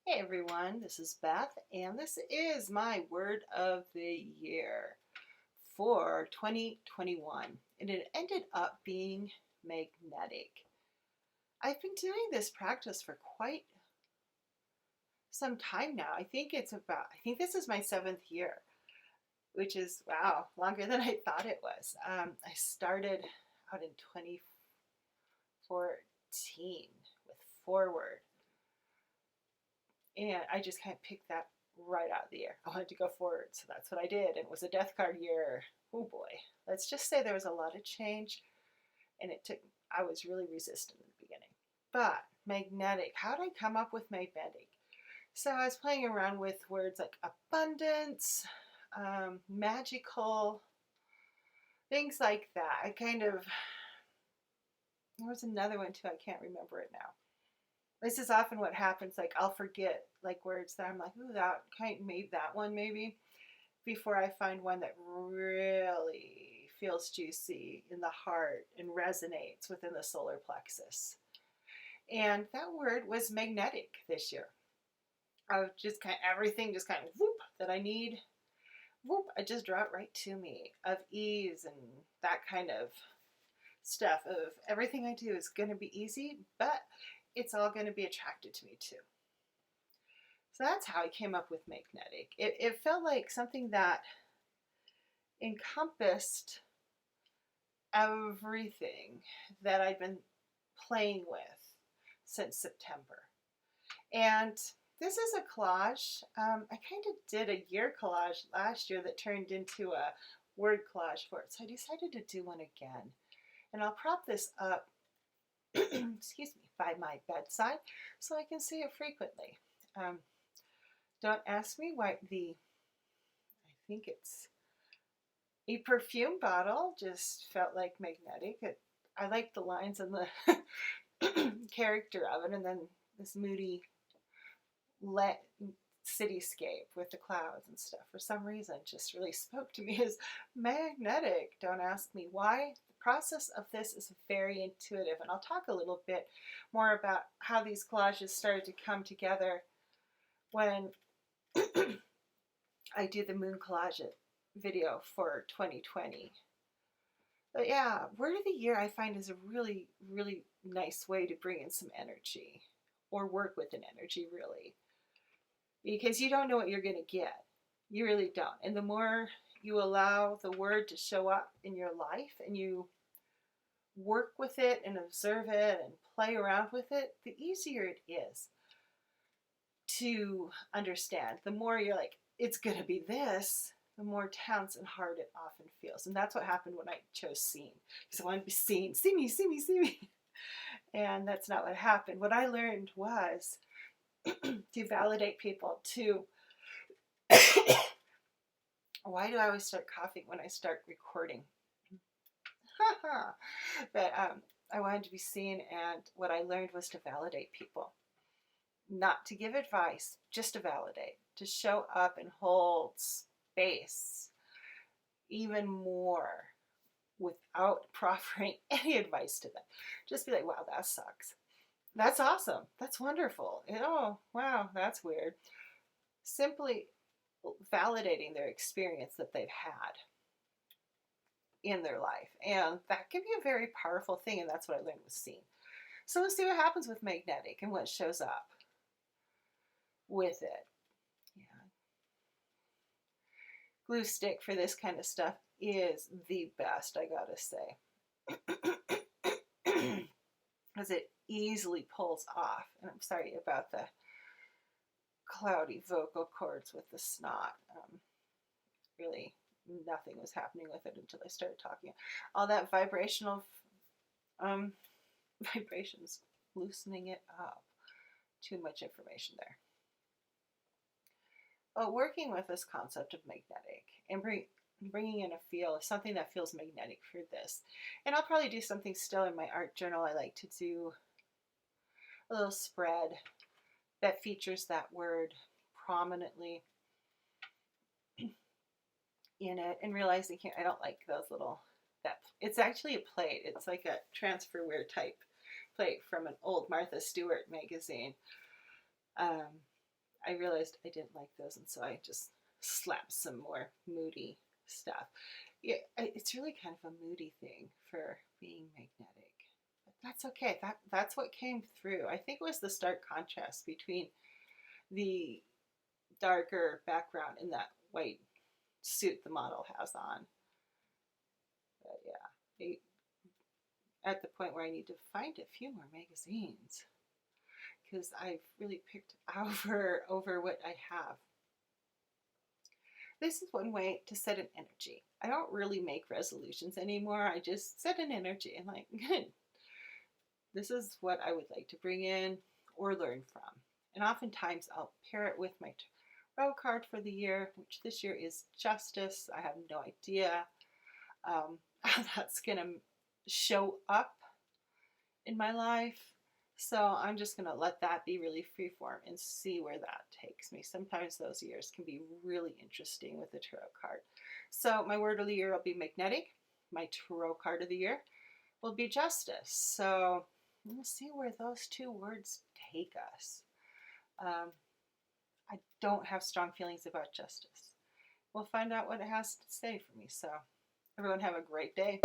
Hey everyone, this is Beth, and this is my word of the year for 2021. And it ended up being magnetic. I've been doing this practice for quite some time now. I think this is my 7th year, which is, wow, longer than I thought it was. I started out in 2014 with forward. And I just kind of picked that right out of the air. I wanted to go forward, so that's what I did. And it was a death card year. Oh boy. Let's just say there was a lot of change, and I was really resistant in the beginning. But magnetic, how did I come up with magnetic? So I was playing around with words like abundance, magical, things like that. There was another one too, I can't remember it now. This is often what happens. Like I'll forget like words that I'm like, ooh, that kind of made that one maybe before I find one that really feels juicy in the heart and resonates within the solar plexus. And that word was magnetic this year. Of just kind of everything, just kind of whoop that I need. Whoop, I just draw it right to me of ease and that kind of stuff. Of everything I do is going to be easy, but it's all going to be attracted to me too. So that's how I came up with magnetic. It felt like something that encompassed everything that I'd been playing with since September. And this is a collage. I kind of did a year collage last year that turned into a word collage for it. So I decided to do one again. And I'll prop this up excuse me, by my bedside so I can see it frequently. Don't ask me why I think it's a perfume bottle, just felt like magnetic. I liked the lines and the character of it, and then this moody cityscape with the clouds and stuff for some reason just really spoke to me as magnetic. Don't ask me why. Process of this is very intuitive, and I'll talk a little bit more about how these collages started to come together when I do the moon collage video for 2020. But yeah, word of the year I find is a really, really nice way to bring in some energy or work with an energy, really, because you don't know what you're going to get. You really don't. And the more you allow the word to show up in your life and you work with it and observe it and play around with it, the easier it is to understand. The more you're like, it's going to be this, the more tense and hard it often feels. And that's what happened when I chose seen, because I wanted to be seen. See me, see me, see me. And that's not what happened. What I learned was to validate people, to why do I always start coughing when I start recording? But I wanted to be seen, and what I learned was to validate people. Not to give advice, just to validate, to show up and hold space even more without proffering any advice to them. Just be like, wow, that sucks. That's awesome. That's wonderful. Oh, wow, that's weird. Simply validating their experience that they've had in their life. And that can be a very powerful thing, and that's what I learned with seen. So let's see what happens with magnetic and what shows up with it. Yeah. Glue stick for this kind of stuff is the best, I gotta say. Because it easily pulls off. And I'm sorry about the cloudy vocal cords with the snot. Really, nothing was happening with it until I started talking. All that vibrational vibrations, loosening it up. Too much information there. But working with this concept of magnetic and bringing in a feel, something that feels magnetic for this. And I'll probably do something still in my art journal. I like to do a little spread that features that word prominently in it, and realizing here I don't like those little, that it's actually a plate. It's like a transferware type plate from an old Martha Stewart magazine. I realized I didn't like those, and so I just slapped some more moody stuff. Yeah, it's really kind of a moody thing for being magnetic, but that's okay. That's what came through. I think it was the stark contrast between the darker background and that white suit the model has on. But yeah, at the point where I need to find a few more magazines because I've really picked over what I have. This is one way to set an energy. I don't really make resolutions anymore. I just set an energy and like, good. This is what I would like to bring in or learn from. And oftentimes I'll pair it with my tarot card for the year, which this year is Justice. I have no idea how that's going to show up in my life. So I'm just going to let that be really freeform and see where that takes me. Sometimes those years can be really interesting with the tarot card. So my word of the year will be magnetic. My tarot card of the year will be justice. So we'll see where those two words take us. I don't have strong feelings about justice. We'll find out what it has to say for me. So everyone have a great day.